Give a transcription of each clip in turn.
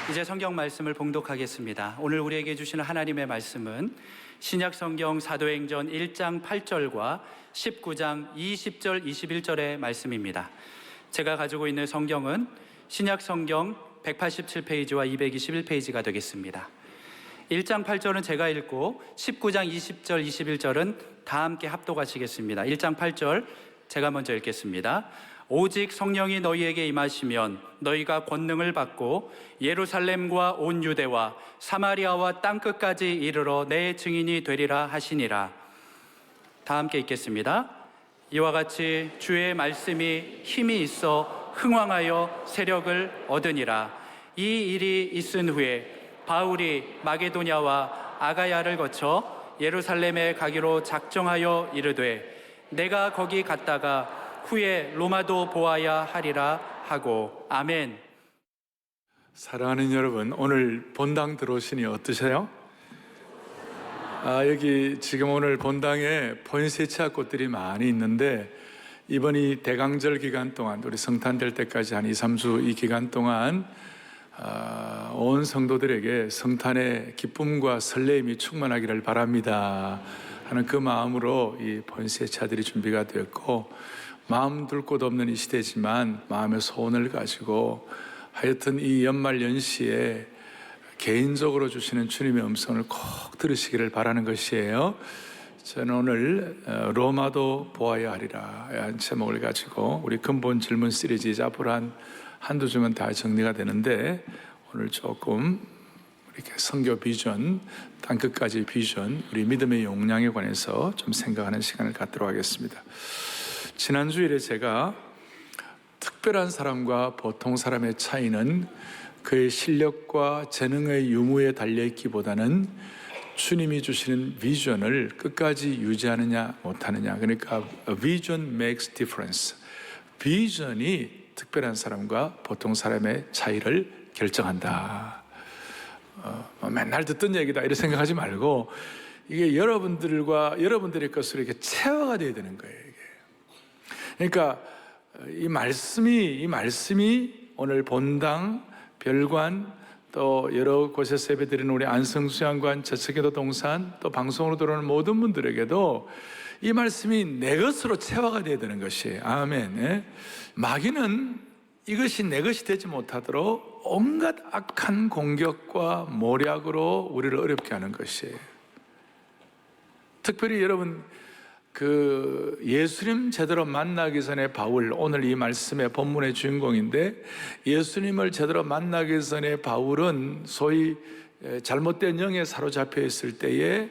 이제 성경 말씀을 봉독하겠습니다. 오늘 우리에게 주시는 하나님의 말씀은 신약 성경 사도행전 1장 8절과 19장 20절 21절의 말씀입니다. 제가 가지고 있는 성경은 신약 성경 187페이지와 221페이지가 되겠습니다. 1장 8절은 제가 읽고 19장 20절 21절은 다 함께 합독하시겠습니다. 1장 8절 제가 먼저 읽겠습니다. 오직 성령이 너희에게 임하시면 너희가 권능을 받고 예루살렘과 온 유대와 사마리아와 땅끝까지 이르러 내 증인이 되리라 하시니라. 다 함께 읽겠습니다. 이와 같이 주의 말씀이 힘이 있어 흥왕하여 세력을 얻으니라. 이 일이 있은 후에 바울이 마게도냐와 아가야를 거쳐 예루살렘에 가기로 작정하여 이르되 내가 거기 갔다가 후에 로마도 보아야 하리라 하고. 아멘. 사랑하는 여러분, 오늘 본당 들어오시니 어떠세요? 여기 지금 오늘 본당에 포인세치아 꽃들이 많이 있는데, 이번 이 대강절 기간 동안, 우리 성탄될 때까지 한 2, 3주 이 기간 동안 온 성도들에게 성탄의 기쁨과 설레임이 충만하기를 바랍니다 하는 그 마음으로 이 포인세치아들이 준비가 되었고, 마음 둘 곳 없는 이 시대지만 마음의 소원을 가지고 하여튼 이 연말 연시에 개인적으로 주시는 주님의 음성을 꼭 들으시기를 바라는 것이에요. 저는 오늘 로마도 보아야 하리라 한 제목을 가지고 우리 근본 질문 시리즈 앞으로 한두 주면 다 정리가 되는데, 오늘 조금 이렇게 선교 비전, 땅끝까지 비전, 우리 믿음의 용량에 관해서 좀 생각하는 시간을 갖도록 하겠습니다. 지난 주일에 제가 특별한 사람과 보통 사람의 차이는 그의 실력과 재능의 유무에 달려있기보다는 주님이 주시는 비전을 끝까지 유지하느냐 못하느냐, 그러니까 vision makes difference, 비전이 특별한 사람과 보통 사람의 차이를 결정한다. 맨날 듣던 얘기다 이렇게 생각하지 말고, 이게 여러분들의 것으로 이렇게 체화가 돼야 되는 거예요. 이게. 그러니까 이 말씀이 오늘 본당, 별관, 또 여러 곳에서 예배드리는 우리 안성수양관, 저책기도 동산, 또 방송으로 들어오는 모든 분들에게도 이 말씀이 내 것으로 체화가 돼야 되는 것이에요. 아멘. 마귀는 이것이 내 것이 되지 못하도록 온갖 악한 공격과 모략으로 우리를 어렵게 하는 것이에요. 특별히 여러분, 예수님 제대로 만나기 전에 바울, 오늘 이 말씀의 본문의 주인공인데, 예수님을 제대로 만나기 전에 바울은 소위 잘못된 영에 사로잡혀 있을 때에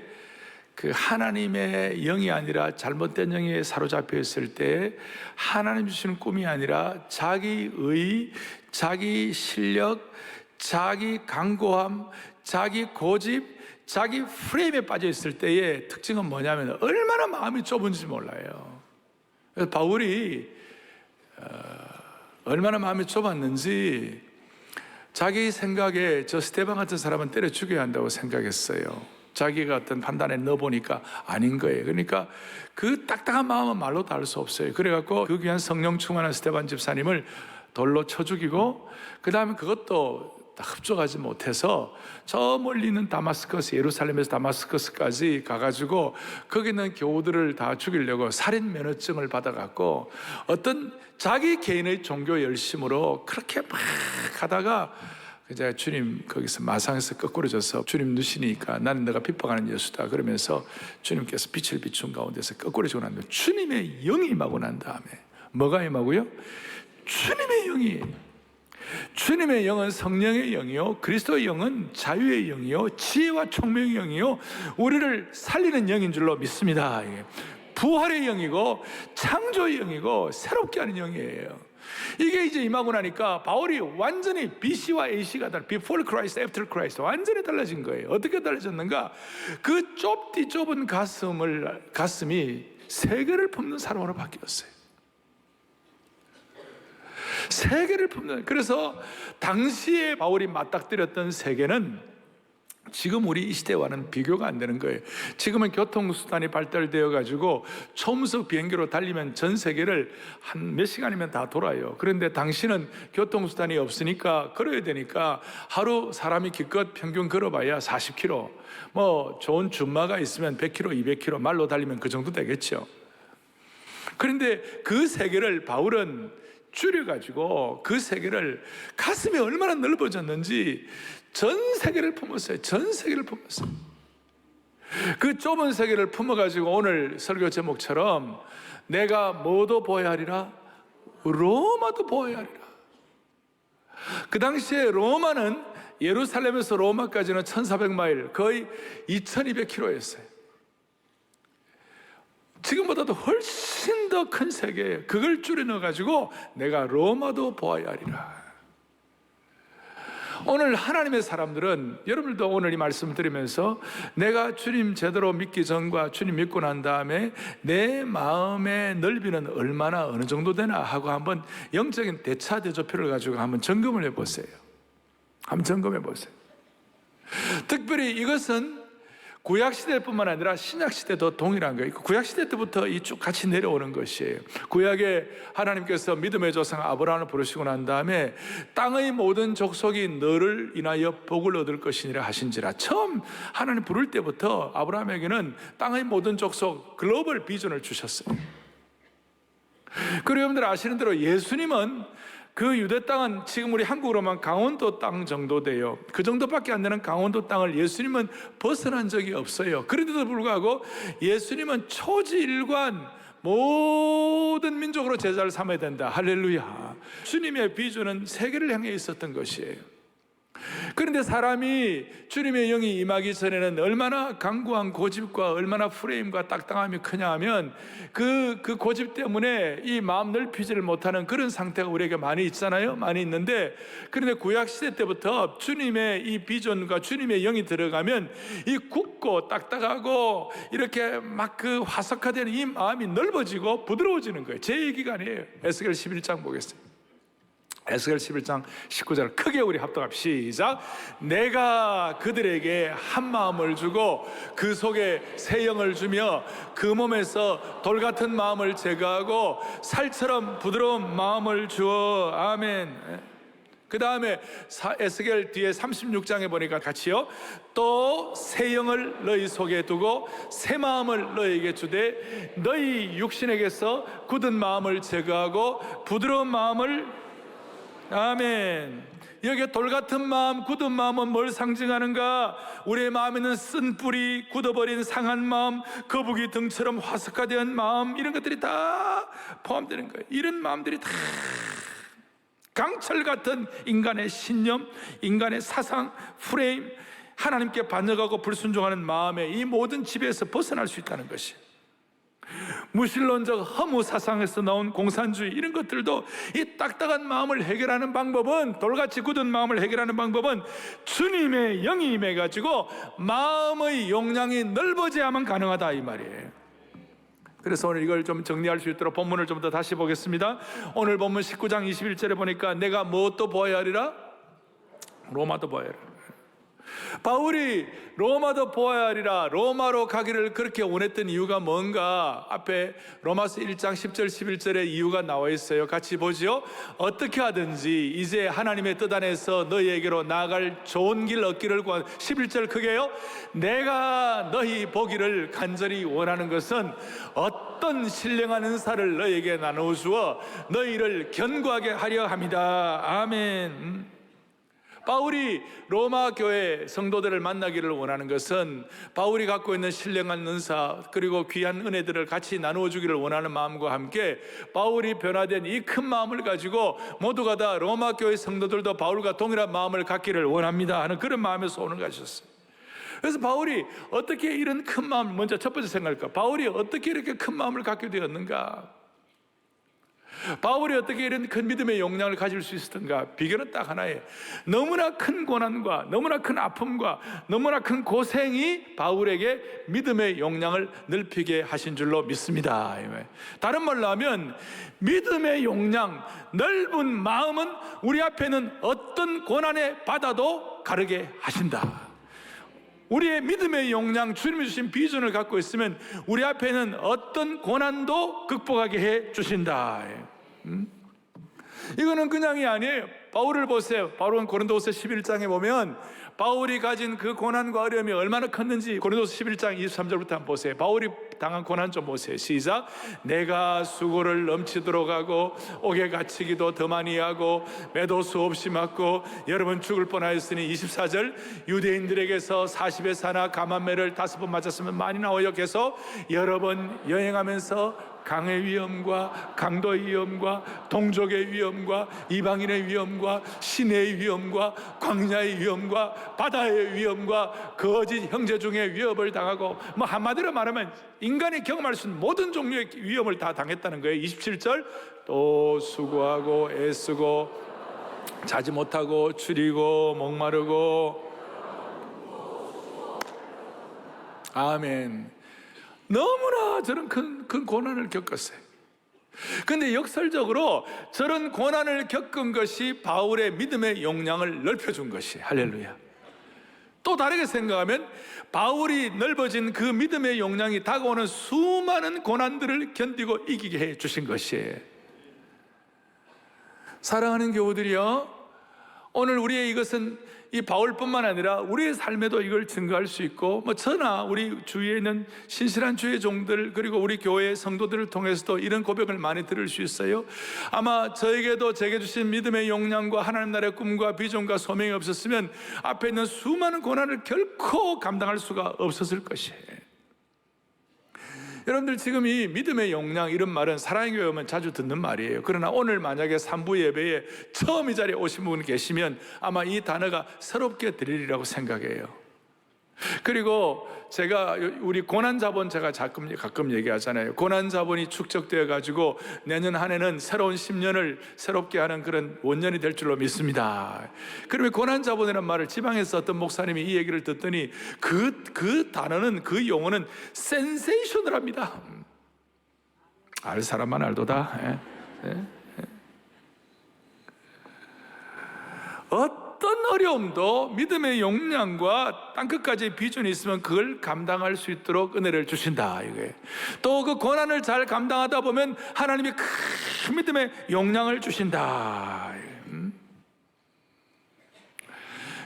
그 하나님의 영이 아니라 잘못된 영에 사로잡혀 있을 때 하나님 주시는 꿈이 아니라 자기 의, 자기 실력, 자기 강고함, 자기 고집, 자기 프레임에 빠져 있을 때의 특징은 뭐냐면 얼마나 마음이 좁은지 몰라요. 그래서 바울이 얼마나 마음이 좁았는지 자기 생각에 저 스데반 같은 사람은 때려 죽여야 한다고 생각했어요. 자기가 어떤 판단에 넣어보니까 아닌 거예요. 그러니까 그 딱딱한 마음은 말로 다 할 수 없어요. 그래갖고 그 귀한 성령 충만한 스데반 집사님을 돌로 쳐 죽이고, 그 다음에 그것도 흡족하지 못해서 저 멀리 있는 다마스커스, 예루살렘에서 다마스커스까지 가가지고 거기 있는 교우들을 다 죽이려고 살인 면허증을 받아갖고 어떤 자기 개인의 종교 열심으로 그렇게 막 하다가 이제 주님 거기서 마상에서 거꾸로 져서 주님 누시니까 나는 내가 핍박하는 예수다 그러면서 주님께서 빛을 비춘 가운데서 거꾸로 지고 난 다음에 주님의 영이 임하고 난 다음에 뭐가 임하고요? 주님의 영은 성령의 영이요, 그리스도의 영은 자유의 영이요, 지혜와 총명의 영이요, 우리를 살리는 영인 줄로 믿습니다. 부활의 영이고 창조의 영이고 새롭게 하는 영이에요. 이게 이제 임하고 나니까 바울이 완전히 BC와 AC가 달라, Before Christ, After Christ 완전히 달라진 거예요. 어떻게 달라졌는가? 그 좁은 가슴이 세계를 품는 사람으로 바뀌었어요. 세계를 품는. 그래서 당시에 바울이 맞닥뜨렸던 세계는 지금 우리 이 시대와는 비교가 안 되는 거예요. 지금은 교통수단이 발달되어 가지고 초음속 비행기로 달리면 전 세계를 한 몇 시간이면 다 돌아요. 그런데 당시는 교통수단이 없으니까 걸어야 되니까 하루 사람이 기껏 평균 걸어봐야 40km, 뭐 좋은 준마가 있으면 100km, 200km, 말로 달리면 그 정도 되겠죠. 그런데 그 세계를 바울은 줄여가지고 그 세계를, 가슴이 얼마나 넓어졌는지 전 세계를 품었어요. 전 세계를 품었어요. 그 좁은 세계를 품어가지고 오늘 설교 제목처럼 내가 뭐도 보아야 하리라, 로마도 보아야 하리라. 그 당시에 로마는 예루살렘에서 로마까지는 1400마일, 거의 2200km였어요. 지금보다도 훨씬 더 큰 세계예요. 그걸 줄여 넣어가지고 내가 로마도 보아야 하리라. 오늘 하나님의 사람들은, 여러분들도 오늘 이 말씀 들으면서 내가 주님 제대로 믿기 전과 주님 믿고 난 다음에 내 마음의 넓이는 얼마나 어느 정도 되나 하고 한번 영적인 대차대조표를 가지고 한번 점검을 해보세요. 한번 점검해 보세요. 특별히 이것은 구약시대뿐만 아니라 신약시대도 동일한 거예요. 구약시대 때부터 이 쭉 같이 내려오는 것이에요. 구약에 하나님께서 믿음의 조상 아브라함을 부르시고 난 다음에 땅의 모든 족속이 너를 인하여 복을 얻을 것이니라 하신지라. 처음 하나님 부를 때부터 아브라함에게는 땅의 모든 족속 글로벌 비전을 주셨어요. 그리고 여러분들 아시는 대로 예수님은 그 유대 땅은 지금 우리 한국으로만 강원도 땅 정도 돼요. 그 정도밖에 안 되는 강원도 땅을 예수님은 벗어난 적이 없어요. 그런데도 불구하고 예수님은 초지일관 모든 민족으로 제자를 삼아야 된다. 할렐루야. 주님의 비전은 세계를 향해 있었던 것이에요. 그런데 사람이 주님의 영이 임하기 전에는 얼마나 강구한 고집과 얼마나 프레임과 딱딱함이 크냐 하면 그 고집 때문에 이 마음 넓히지를 못하는 그런 상태가 우리에게 많이 있잖아요. 많이 있는데, 그런데 구약시대 때부터 주님의 이 비전과 주님의 영이 들어가면 이 굳고 딱딱하고 이렇게 막 그 화석화되는 이 마음이 넓어지고 부드러워지는 거예요. 제 얘기가 아니에요. 에스겔 11장 보겠습니다. 에스겔 11장 19절 크게 우리 합독합 시작. 내가 그들에게 한 마음을 주고 그 속에 새 영을 주며 그 몸에서 돌 같은 마음을 제거하고 살처럼 부드러운 마음을 주어. 아멘. 그 다음에 에스겔 뒤에 36장에 보니까 같이요. 또 새 영을 너희 속에 두고 새 마음을 너희에게 주되 너희 육신에게서 굳은 마음을 제거하고 부드러운 마음을. 아멘. 여기 돌 같은 마음, 굳은 마음은 뭘 상징하는가? 우리의 마음에는 쓴 뿌리, 굳어버린 상한 마음, 거북이 등처럼 화석화된 마음, 이런 것들이 다 포함되는 거예요. 이런 마음들이 다 강철 같은 인간의 신념, 인간의 사상, 프레임, 하나님께 반역하고 불순종하는 마음의 이 모든 지배에서 벗어날 수 있다는 것이에요. 무신론적 허무 사상에서 나온 공산주의, 이런 것들도 이 딱딱한 마음을 해결하는 방법은, 돌같이 굳은 마음을 해결하는 방법은 주님의 영이 임해가지고 마음의 용량이 넓어져야만 가능하다 이 말이에요. 그래서 오늘 이걸 좀 정리할 수 있도록 본문을 좀 더 다시 보겠습니다. 오늘 본문 19장 21절에 보니까 내가 무엇도 보아야 하리라? 로마도 보아야 하리라. 바울이 로마도 보아야 하리라, 로마로 가기를 그렇게 원했던 이유가 뭔가? 앞에 로마서 1장 10절 11절에 이유가 나와 있어요. 같이 보죠. 어떻게 하든지 이제 하나님의 뜻 안에서 너희에게로 나아갈 좋은 길 얻기를 구한. 11절 크게요. 내가 너희 보기를 간절히 원하는 것은 어떤 신령한 은사를 너희에게 나누어 주어 너희를 견고하게 하려 합니다. 아멘. 바울이 로마 교회 성도들을 만나기를 원하는 것은 바울이 갖고 있는 신령한 은사 그리고 귀한 은혜들을 같이 나누어 주기를 원하는 마음과 함께 바울이 변화된 이 큰 마음을 가지고 모두가 다 로마 교회 성도들도 바울과 동일한 마음을 갖기를 원합니다 하는 그런 마음에서 오는 것이었어요. 그래서 바울이 어떻게 이런 큰 마음을, 먼저 첫 번째 생각할까? 바울이 어떻게 이렇게 큰 마음을 갖게 되었는가? 바울이 어떻게 이런 큰 믿음의 용량을 가질 수 있었던가? 비결은 딱 하나예요. 너무나 큰 고난과 너무나 큰 아픔과 너무나 큰 고생이 바울에게 믿음의 용량을 넓히게 하신 줄로 믿습니다. 다른 말로 하면 믿음의 용량, 넓은 마음은 우리 앞에는 어떤 고난의 바다도 가르게 하신다. 우리의 믿음의 용량, 주님이 주신 비전을 갖고 있으면 우리 앞에는 어떤 고난도 극복하게 해 주신다. 이거는 그냥이 아니에요. 바울을 보세요. 바울은 고린도후서 11장에 보면 바울이 가진 그 고난과 어려움이 얼마나 컸는지 고린도후서 11장 23절부터 한번 보세요. 바울이 당한 고난 좀 보세요. 시작. 내가 수고를 넘치도록 하고 옥에 갇히기도 더 많이 하고 매도 수없이 맞고 여러분 죽을 뻔하였으니 24절 유대인들에게서 40에 사나 감한매를 5번 맞았으면 많이 나와요. 계속 여러 번 여행하면서 강의 위험과 강도의 위험과 동족의 위험과 이방인의 위험과 시내의 위험과 광야의 위험과 바다의 위험과 거짓 형제 중에 위협을 당하고 뭐 한마디로 말하면 인간이 경험할 수 있는 모든 종류의 위험을 다 당했다는 거예요. 27절 또 수고하고 애쓰고 자지 못하고 줄이고 목마르고 아멘. 너무나 저런 큰 고난을 겪었어요. 근데 역설적으로 저런 고난을 겪은 것이 바울의 믿음의 용량을 넓혀준 것이 할렐루야. 또 다르게 생각하면 바울이 넓어진 그 믿음의 용량이 다가오는 수많은 고난들을 견디고 이기게 해 주신 것이에요. 사랑하는 교우들이요, 오늘 우리의 이것은 이 바울뿐만 아니라 우리의 삶에도 이걸 증거할 수 있고 뭐 저나 우리 주위에 있는 신실한 주의 종들 그리고 우리 교회 성도들을 통해서도 이런 고백을 많이 들을 수 있어요. 아마 저에게도 제게 주신 믿음의 용량과 하나님 나라의 꿈과 비전과 소명이 없었으면 앞에 있는 수많은 고난을 결코 감당할 수가 없었을 것이에요. 여러분들 지금 이 믿음의 용량 이런 말은 사랑의 교회 오면 자주 듣는 말이에요. 그러나 오늘 만약에 3부 예배에 처음 이 자리에 오신 분 계시면 아마 이 단어가 새롭게 들리리라고 생각해요. 그리고 제가 우리 고난자본 제가 가끔 얘기하잖아요. 고난자본이 축적되어 가지고 내년 한 해는 새로운 10년을 새롭게 하는 그런 원년이 될 줄로 믿습니다. 그러면 고난자본이라는 말을 지방에서 어떤 목사님이 이 얘기를 듣더니 그 단어는 그 용어는 센세이셔널합니다. 알 사람만 알도다. 어떤 어려움도 믿음의 용량과 땅끝까지의 비전이 있으면 그걸 감당할 수 있도록 은혜를 주신다. 또 그 고난을 잘 감당하다 보면 하나님이 큰 믿음의 용량을 주신다.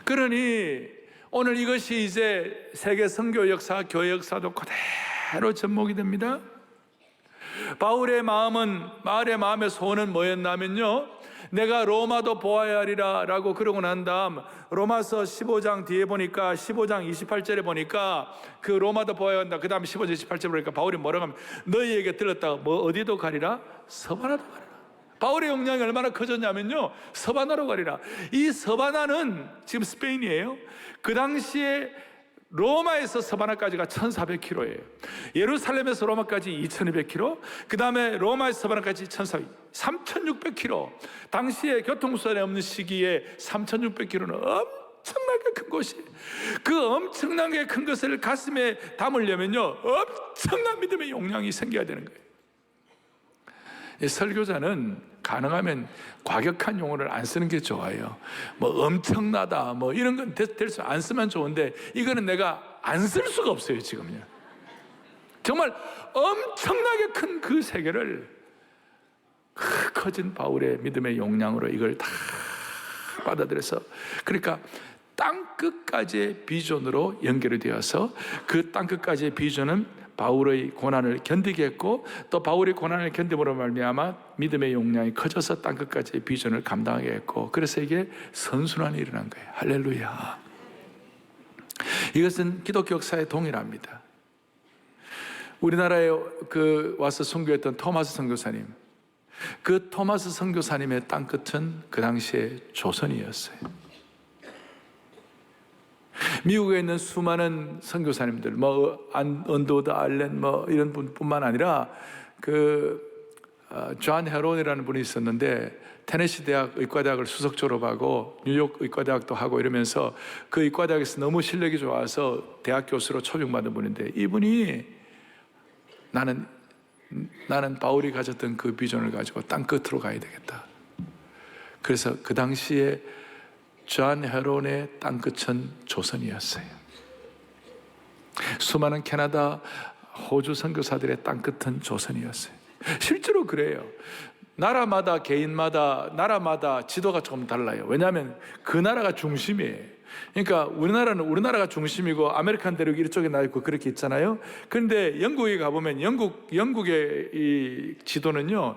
그러니 오늘 이것이 이제 세계 선교 역사, 교회 역사도 그대로 접목이 됩니다. 바울의 마음의 소원은 뭐였냐면요, 내가 로마도 보아야 하리라 라고 그러고 난 다음 로마서 15장 뒤에 보니까 15장 28절에 보니까 그 로마도 보아야 한다. 그 다음에 15장 28절에 보니까 바울이 뭐라고 하면 너희에게 들었다가 뭐 어디도 가리라? 서바나도 가리라. 바울의 용량이 얼마나 커졌냐면요, 서바나로 가리라. 이 서바나는 지금 스페인이에요. 그 당시에 로마에서 서바나까지가 1400km예요. 예루살렘에서 로마까지 2200km, 그 다음에 로마에서 서바나까지 3600km. 당시에 교통수단이 없는 시기에 3600km는 엄청나게 큰 곳이에요. 그 엄청나게 큰 것을 가슴에 담으려면요, 엄청난 믿음의 용량이 생겨야 되는 거예요. 설교자는 가능하면 과격한 용어를 안 쓰는 게 좋아요. 뭐 엄청나다 뭐 이런 건 될 수 안 쓰면 좋은데 이거는 내가 안 쓸 수가 없어요. 지금요. 정말 엄청나게 큰 그 세계를 커진 바울의 믿음의 용량으로 이걸 다 받아들여서, 그러니까 땅끝까지의 비전으로 연결이 되어서 그 땅끝까지의 비전은 바울의 고난을 견디게 했고, 또 바울의 고난을 견딤으로 말미암아 믿음의 용량이 커져서 땅끝까지의 비전을 감당하게 했고, 그래서 이게 선순환이 일어난 거예요. 할렐루야. 이것은 기독교 역사에 동일합니다. 우리나라에 와서 선교했던 토마스 선교사님, 그 토마스 선교사님의 땅끝은 그 당시에 조선이었어요. 미국에 있는 수많은 선교사님들, 언더우드 알렌 이런 분뿐만 아니라 존 헤론이라는 분이 있었는데 테네시 대학 의과대학을 수석 졸업하고 뉴욕 의과대학도 하고 이러면서 그 의과대학에서 너무 실력이 좋아서 대학 교수로 초빙받은 분인데, 이분이 나는 바울이 가졌던 그 비전을 가지고 땅 끝으로 가야 되겠다. 그래서 그 당시에 존 헤론의 땅끝은 조선이었어요. 수많은 캐나다, 호주 선교사들의 땅끝은 조선이었어요. 실제로 그래요. 나라마다, 개인마다, 나라마다 지도가 조금 달라요. 왜냐하면 그 나라가 중심이에요. 그러니까 우리나라는 우리나라가 중심이고 아메리칸 대륙이 이쪽에 나 있고 그렇게 있잖아요. 그런데 영국에 가보면 영국의 이 지도는요,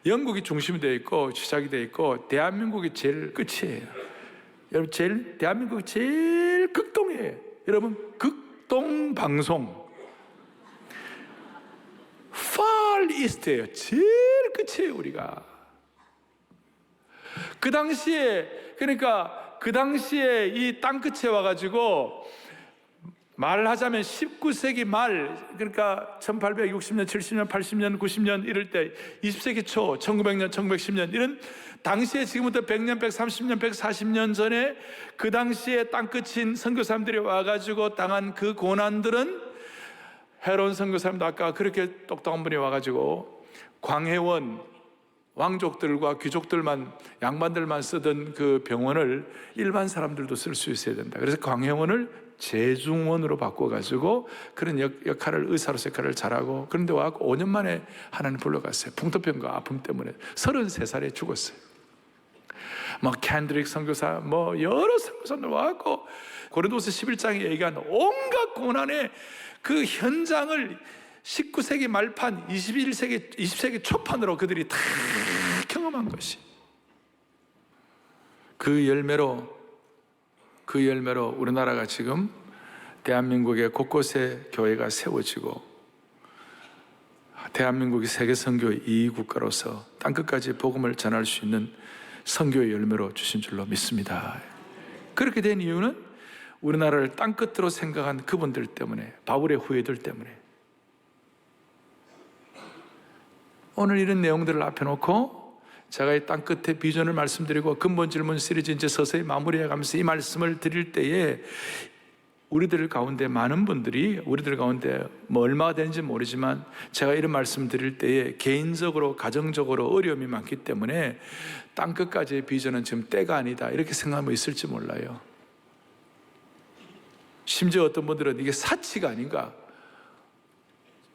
영국이 중심이 되어 있고 시작이 되어 있고 대한민국이 제일 끝이에요. 여러분, 대한민국이 제일 극동이에요. 여러분, 극동 방송 Far East예요. 제일 끝이에요. 우리가 그 당시에, 그러니까 그 당시에 이 땅끝에 와가지고 말하자면 19세기 말, 그러니까 1860년, 70년, 80년, 90년 이럴 때, 20세기 초, 1900년, 1910년 이런 당시에 지금부터 100년, 130년, 140년 전에 그 당시에 땅끝인 선교사람들이 와가지고 당한 그 고난들은, 해로운 선교사람도 아까 그렇게 똑똑한 분이 와가지고 광해원 왕족들과 귀족들만, 양반들만 쓰던 그 병원을 일반 사람들도 쓸 수 있어야 된다. 그래서 광해원을 재중원으로 바꿔가지고 그런 역할을, 의사로서 역할을 잘하고, 그런데 와서 5년 만에 하나님 불러갔어요. 풍토병과 아픔 때문에 33살에 죽었어요. 캔드릭 선교사, 여러 선교사들 와갖고 고린도서 11장에 얘기한 온갖 고난의 그 현장을 19세기 말판, 20세기 초판으로 그들이 다 경험한 것이, 그 열매로 우리나라가 지금 대한민국의 곳곳에 교회가 세워지고 대한민국이 세계 선교의 2위 국가로서 땅끝까지 복음을 전할 수 있는 선교의 열매로 주신 줄로 믿습니다. 그렇게 된 이유는 우리나라를 땅끝으로 생각한 그분들 때문에, 바울의 후예들 때문에. 오늘 이런 내용들을 앞에 놓고 제가 이 땅끝의 비전을 말씀드리고 근본 질문 시리즈 이제 서서히 마무리해 가면서 이 말씀을 드릴 때에 우리들 가운데 많은 분들이, 우리들 가운데 얼마가 되는지 모르지만 제가 이런 말씀 드릴 때에 개인적으로, 가정적으로 어려움이 많기 때문에 땅끝까지의 비전은 지금 때가 아니다 이렇게 생각하면 있을지 몰라요. 심지어 어떤 분들은 이게 사치가 아닌가,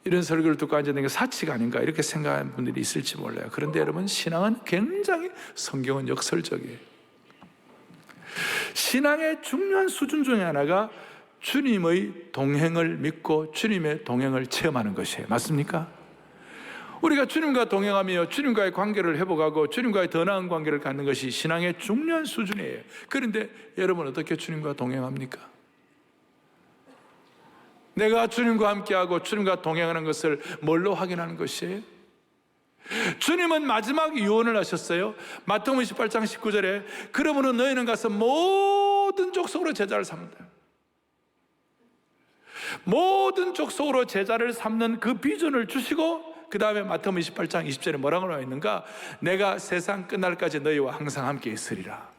이런 설교를 듣고 앉아있는 게 사치가 아닌가 이렇게 생각하는 분들이 있을지 몰라요. 그런데 여러분, 신앙은 굉장히, 성경은 역설적이에요. 신앙의 중요한 수준 중에 하나가 주님의 동행을 믿고 주님의 동행을 체험하는 것이에요. 맞습니까? 우리가 주님과 동행하며 주님과의 관계를 회복하고 주님과의 더 나은 관계를 갖는 것이 신앙의 중요한 수준이에요. 그런데 여러분, 어떻게 주님과 동행합니까? 내가 주님과 함께하고 주님과 동행하는 것을 뭘로 확인하는 것이에요? 주님은 마지막 유언을 하셨어요. 마태복음 28장 19절에 그러므로 너희는 가서 모든 족속으로 제자를 삼는다. 모든 족속으로 제자를 삼는 그 비전을 주시고, 그 다음에 마태복음 28장 20절에 뭐라고 나와 있는가? 내가 세상 끝날까지 너희와 항상 함께 있으리라.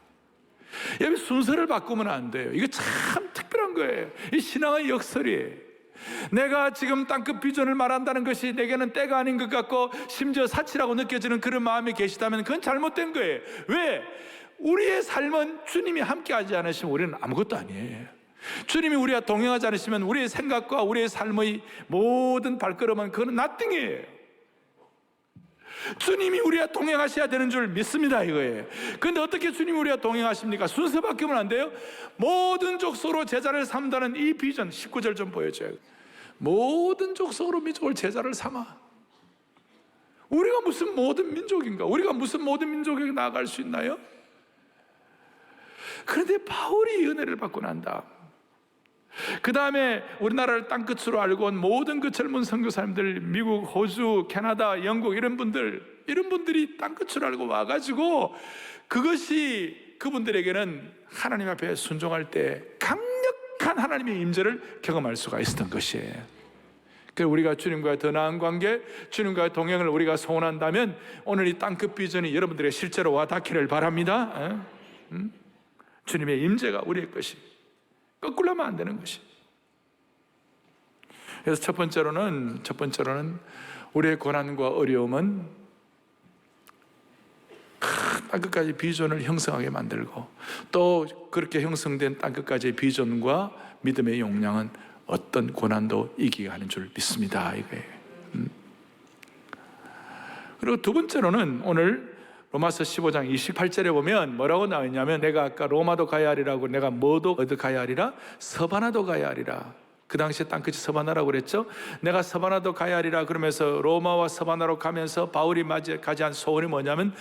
여러분, 순서를 바꾸면 안 돼요. 이거 참 특별한 거예요. 이 신앙의 역설이에요. 내가 지금 땅끝 비전을 말한다는 것이 내게는 때가 아닌 것 같고 심지어 사치라고 느껴지는 그런 마음이 계시다면 그건 잘못된 거예요. 왜? 우리의 삶은 주님이 함께하지 않으시면 우리는 아무것도 아니에요. 주님이 우리와 동행하지 않으시면 우리의 생각과 우리의 삶의 모든 발걸음은 그건 nothing이에요. 주님이 우리와 동행하셔야 되는 줄 믿습니다, 이거예요. 그런데 어떻게 주님이 우리와 동행하십니까? 순서 바뀌면 안 돼요. 모든 족속으로 제자를 삼다는 이 비전, 19절 좀 보여줘요. 모든 족속으로 민족을 제자를 삼아. 우리가 무슨 모든 민족인가? 우리가 무슨 모든 민족에게 나아갈 수 있나요? 그런데 바울이 이 은혜를 받고 난다. 그 다음에 우리나라를 땅끝으로 알고 온 모든 그 젊은 선교사님들, 미국, 호주, 캐나다, 영국 이런 분들이 땅끝으로 알고 와가지고 그것이 그분들에게는 하나님 앞에 순종할 때 강력한 하나님의 임재를 경험할 수가 있었던 것이에요. 그래서 우리가 주님과의 더 나은 관계, 주님과의 동행을 우리가 소원한다면 오늘 이 땅끝 비전이 여러분들의 실제로 와 닿기를 바랍니다. 주님의 임재가 우리의 것이, 거꾸로 하면 안 되는 것이. 그래서 첫 번째로는 우리의 고난과 어려움은 큰 땅끝까지 비전을 형성하게 만들고, 또 그렇게 형성된 땅끝까지의 비전과 믿음의 용량은 어떤 고난도 이기게 하는 줄 믿습니다. 이거예요. 그리고 두 번째로는 오늘 로마서 15장 28절에 보면 뭐라고 나와 있냐면, 내가 아까 로마도 가야 하리라고, 내가 뭐도 어디 가야 하리라? 서바나도 가야 하리라. 그 당시에 땅끝이 서바나라고 그랬죠. 내가 서바나도 가야 하리라 그러면서 로마와 서바나로 가면서 바울이 가지한 소원이 뭐냐면,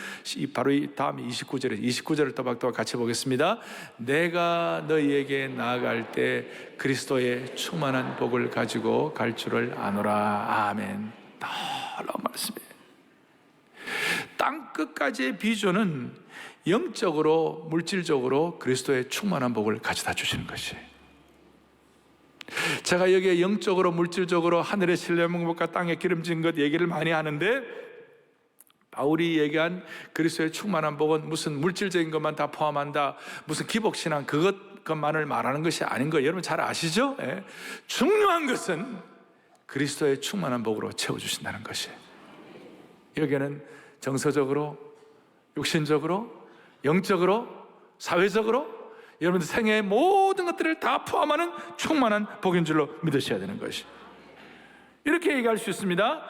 바로 이 다음 29절을 또박또박 같이 보겠습니다. 내가 너희에게 나아갈 때 그리스도의 충만한 복을 가지고 갈 줄을 아노라. 아멘. 놀라운 말씀이에요. 땅끝까지의 비전은 영적으로 물질적으로 그리스도의 충만한 복을 가져다 주시는 것이에요. 제가 여기에 영적으로 물질적으로 하늘의 신령복과 땅에 기름진 것 얘기를 많이 하는데, 바울이 얘기한 그리스도의 충만한 복은 무슨 물질적인 것만 다 포함한다, 무슨 기복신앙 그것만을 말하는 것이 아닌 거 여러분 잘 아시죠? 예. 중요한 것은 그리스도의 충만한 복으로 채워주신다는 것이에요. 여기에는 정서적으로, 육신적으로, 영적으로, 사회적으로 여러분들 생애의 모든 것들을 다 포함하는 충만한 복인 줄로 믿으셔야 되는 것이. 이렇게 얘기할 수 있습니다.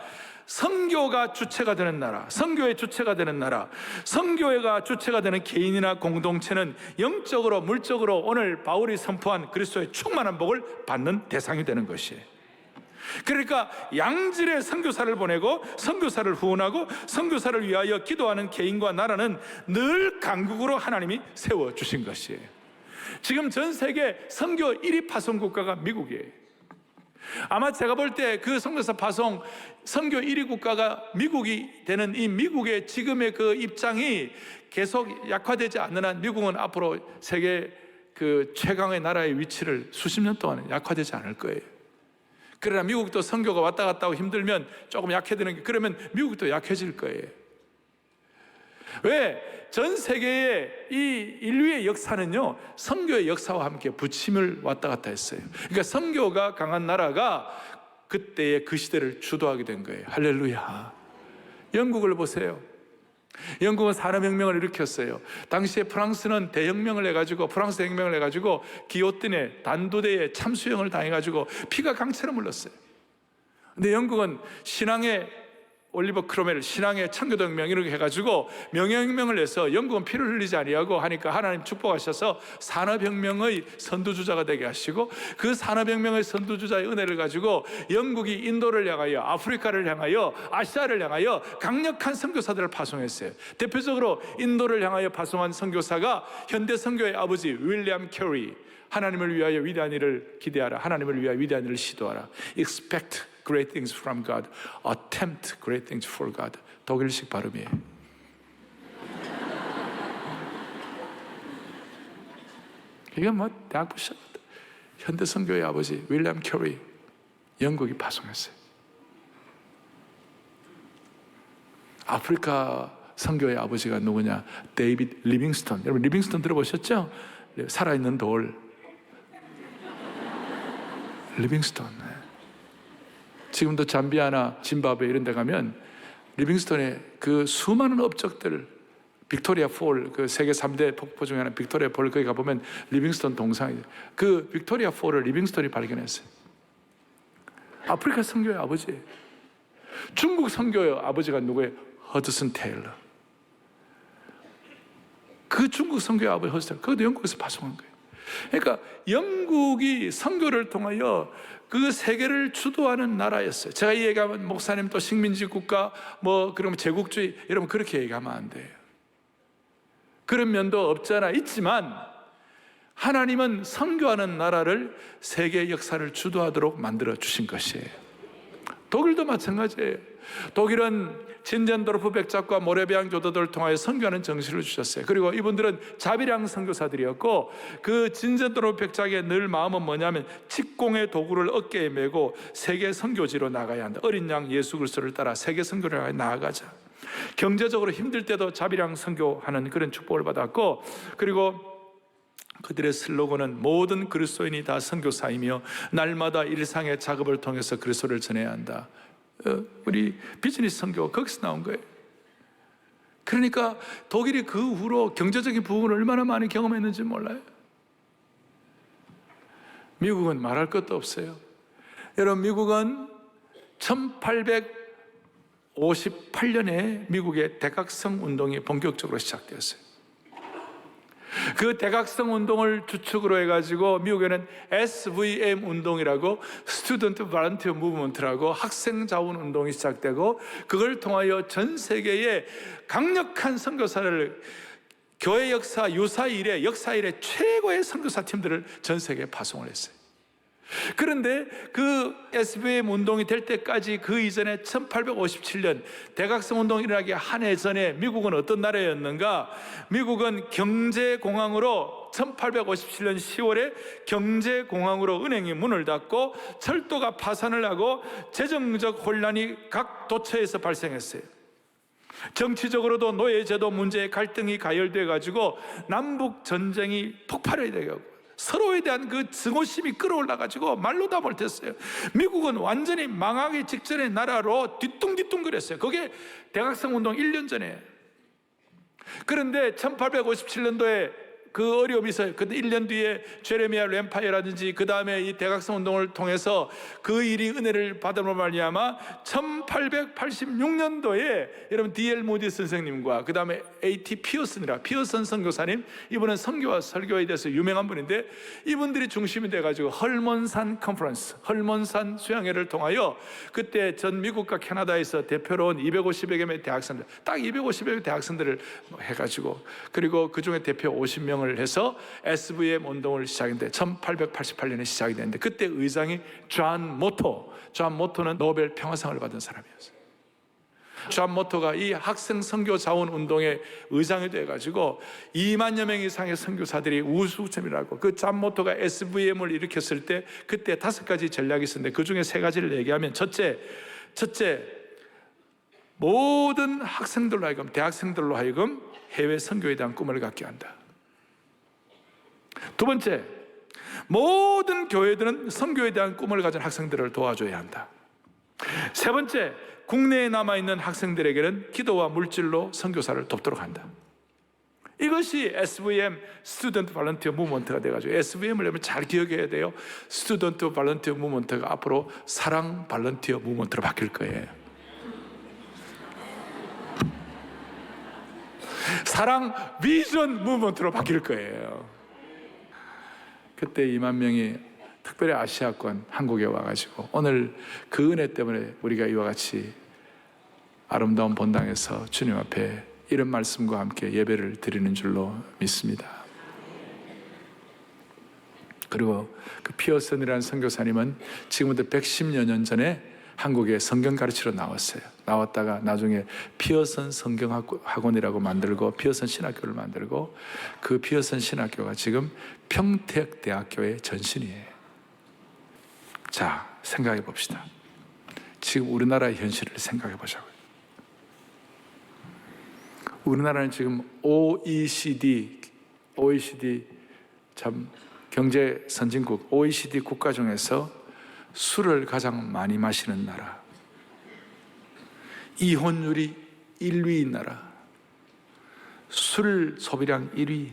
선교가 주체가 되는 나라, 선교의 주체가 되는 나라, 선교회가 주체가 되는 개인이나 공동체는 영적으로 물적으로 오늘 바울이 선포한 그리스도의 충만한 복을 받는 대상이 되는 것이에요. 그러니까 양질의 선교사를 보내고 선교사를 후원하고 선교사를 위하여 기도하는 개인과 나라는 늘 강국으로 하나님이 세워주신 것이에요. 지금 전 세계 선교 1위 파송 국가가 미국이에요. 아마 제가 볼 때 그 선교사 파송 선교 1위 국가가 미국이 되는 이 미국의 지금의 그 입장이 계속 약화되지 않는 한 미국은 앞으로 세계 그 최강의 나라의 위치를 수십 년 동안 약화되지 않을 거예요. 그러나 미국도 선교가 왔다 갔다 하고 힘들면 조금 약해지는 게, 그러면 미국도 약해질 거예요. 왜? 전 세계의 이 인류의 역사는요, 선교의 역사와 함께 부침을 왔다 갔다 했어요. 그러니까 선교가 강한 나라가 그때의 그 시대를 주도하게 된 거예요. 할렐루야. 영국을 보세요. 영국은 산업혁명을 일으켰어요. 당시에 프랑스는 대혁명을 해가지고, 프랑스 대혁명을 해가지고 기요틴의 단두대에 참수형을 당해가지고 피가 강채로 물렀어요. 근데 영국은 신앙의 올리버 크로멜 신앙의 청교도혁명 이렇게 해가지고 명예혁명을 해서 영국은 피를 흘리지 아니하고 하니까 하나님 축복하셔서 산업혁명의 선두주자가 되게 하시고, 그 산업혁명의 선두주자의 은혜를 가지고 영국이 인도를 향하여, 아프리카를 향하여, 아시아를 향하여 강력한 선교사들을 파송했어요. 대표적으로 인도를 향하여 파송한 선교사가 현대 선교의 아버지 윌리엄 캐리. 하나님을 위하여 위대한 일을 기대하라, 하나님을 위하여 위대한 일을 시도하라. Expect great things from God, attempt great things for God. 독일식 발음이에요. 이게 뭐 대학 부시 현대 선교의 아버지 윌리엄 캐리, 영국이 파송했어요. 아프리카 선교의 아버지가 누구냐? 데이비드 리빙스턴. 여러분 리빙스턴 들어보셨죠? 살아있는 돌. 리빙스턴. 지금도 잠비아나 짐바브웨 이런 데 가면 리빙스턴의 그 수많은 업적들, 빅토리아 폴, 그 세계 3대 폭포 중에 하나 빅토리아 폴, 거기 가보면 리빙스턴 동상이, 그 빅토리아 폴을 리빙스턴이 발견했어요. 아프리카 선교의 아버지. 중국 선교의 아버지가 누구예요? 허드슨 테일러. 그 중국 선교의 아버지 허드슨 테일러, 그것도 영국에서 파송한 거예요. 그러니까 영국이 선교를 통하여 그 세계를 주도하는 나라였어요. 제가 이 얘기하면 목사님 또 식민지 국가 뭐 그러면 제국주의 여러분 그렇게 얘기하면 안 돼요. 그런 면도 없잖아. 있지만 하나님은 선교하는 나라를 세계 역사를 주도하도록 만들어 주신 것이에요. 독일도 마찬가지예요. 독일은 진젠도르프 백작과 모레비앙 교도들을 통하여 선교하는 정신을 주셨어요. 그리고 이분들은 자비량 선교사들이었고, 그 진젠도르프 백작의 늘 마음은 뭐냐면 직공의 도구를 어깨에 메고 세계 선교지로 나가야 한다. 어린 양 예수 그리스도를 따라 세계 선교를 향해 나아가자. 경제적으로 힘들 때도 자비량 선교하는 그런 축복을 받았고, 그리고 그들의 슬로건은 모든 그리스도인이 다 선교사이며 날마다 일상의 작업을 통해서 그리스도를 전해야 한다. 우리 비즈니스 선교 거기서 나온 거예요. 그러니까 독일이 그 후로 경제적인 부흥을 얼마나 많이 경험했는지 몰라요. 미국은 말할 것도 없어요. 여러분, 미국은 1858년에 미국의 대각성 운동이 본격적으로 시작되었어요. 그 대각성 운동을 주축으로 해가지고 미국에는 SVM 운동이라고 스튜던트 발런티어 무브먼트라고 학생 자원 운동이 시작되고, 그걸 통하여 전 세계에 강력한 선교사를, 교회 역사 역사 이래 최고의 선교사 팀들을 전 세계에 파송을 했어요. 그런데 그 SVM 운동이 될 때까지, 그 이전에 1857년 대각성 운동이 일어나기 한 해 전에 미국은 어떤 나라였는가? 미국은 경제공황으로 1857년 10월에 경제공황으로 은행이 문을 닫고 철도가 파산을 하고 재정적 혼란이 각 도처에서 발생했어요. 정치적으로도 노예제도 문제에 갈등이 가열돼 가지고 남북 전쟁이 폭발해야 되고, 서로에 대한 그 증오심이 끌어올라 가지고 말로 다 못했어요. 미국은 완전히 망하기 직전의 나라로 뒤뚱뒤뚱거렸어요. 그게 대각성 운동 1년 전에. 그런데 1857년도에 그 어려움이 있어요. 근데 1년 뒤에 제레미야 램파이어라든지 그 다음에 이 대각성 운동을 통해서 그 일이 은혜를 받음으로 말미암아 1886년도에 여러분 D.L. 모디 선생님과 그 다음에 A.T. 피어슨 선교사님, 이분은 선교와 설교에 대해서 유명한 분인데, 이분들이 중심이 돼가지고 헐몬산 컨퍼런스, 헐몬산 수양회를 통하여 그때 전 미국과 캐나다에서 대표로 온 250여 명의 대학생들, 딱 250여 명의 대학생들을 해가지고, 그리고 그 중에 대표 50명을 해서 SVM 운동을 시작했는데 1888년에 시작이 됐는데, 그때 의장이 존 모토는 노벨 평화상을 받은 사람이었어요. 존 모토가 이 학생 선교 자원 운동의 의장이 돼가지고 2만여 명 이상의 선교사들이 우수점이라고, 그 존 모토가 SVM을 일으켰을 때 그때 5가지 전략이 있었는데, 그 중에 3가지를 얘기하면, 첫째, 모든 학생들로 하여금, 대학생들로 하여금 해외 선교에 대한 꿈을 갖게 한다. 두 번째, 모든 교회들은 선교에 대한 꿈을 가진 학생들을 도와줘야 한다. 세 번째, 국내에 남아있는 학생들에게는 기도와 물질로 선교사를 돕도록 한다. 이것이 SVM, 스튜던트 발런티어 무브먼트가 돼가지고, SVM을 여러분 잘 기억해야 돼요. 스튜던트 발런티어 무브먼트가 앞으로 사랑 발런티어 무브먼트로 바뀔 거예요. 사랑 비전 무브먼트로 바뀔 거예요. 그때 2만 명이 특별히 아시아권 한국에 와가지고, 오늘 그 은혜 때문에 우리가 이와 같이 아름다운 본당에서 주님 앞에 이런 말씀과 함께 예배를 드리는 줄로 믿습니다. 그리고 그 피어슨이라는 선교사님은 지금부터 110여 년 전에 한국에 성경 가르치러 나왔어요. 나왔다가 나중에 피어슨 성경학원이라고 만들고 피어슨 신학교를 만들고, 그 피어슨 신학교가 지금 평택대학교의 전신이에요. 자, 생각해 봅시다. 지금 우리나라의 현실을 생각해 보자고요. 우리나라는 지금 OECD 참 경제 선진국 OECD 국가 중에서 술을 가장 많이 마시는 나라, 이혼율이 1위인 나라, 술 소비량 1위.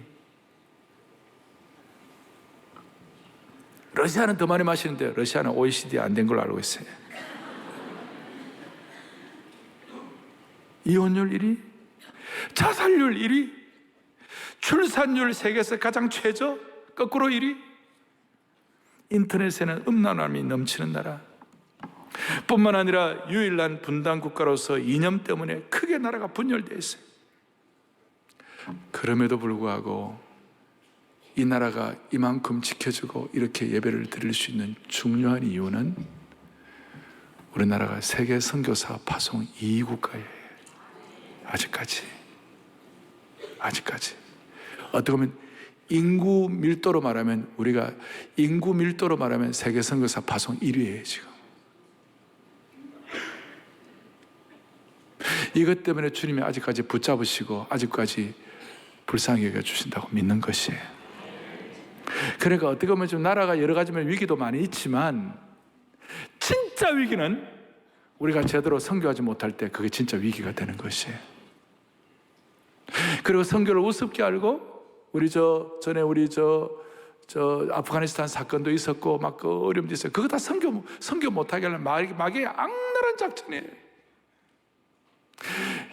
러시아는 더 많이 마시는데 러시아는 OECD 안 된 걸로 알고 있어요. 이혼율 1위, 자살률 1위, 출산율 세계에서 가장 최저, 거꾸로 1위. 인터넷에는 음란함이 넘치는 나라, 뿐만 아니라 유일한 분단 국가로서 이념 때문에 크게 나라가 분열되어 있어요. 그럼에도 불구하고 이 나라가 이만큼 지켜주고 이렇게 예배를 드릴 수 있는 중요한 이유는 우리나라가 세계 선교사 파송 2위 국가예요. 아직까지 어떻게 보면 인구 밀도로 말하면 세계 선교사 파송 1위예요 지금. 이것 때문에 주님이 아직까지 붙잡으시고 아직까지 불쌍히 여겨주신다고 믿는 것이에요. 그러니까 어떻게 보면 좀 나라가 여러 가지면 위기도 많이 있지만, 진짜 위기는 우리가 제대로 선교하지 못할 때 그게 진짜 위기가 되는 것이에요. 그리고 선교를 우습게 알고 우리 저 아프가니스탄 사건도 있었고 막 그 어려움도 있어요. 그거 다 선교 못하게 하려면 마귀의 악랄한 작전이에요.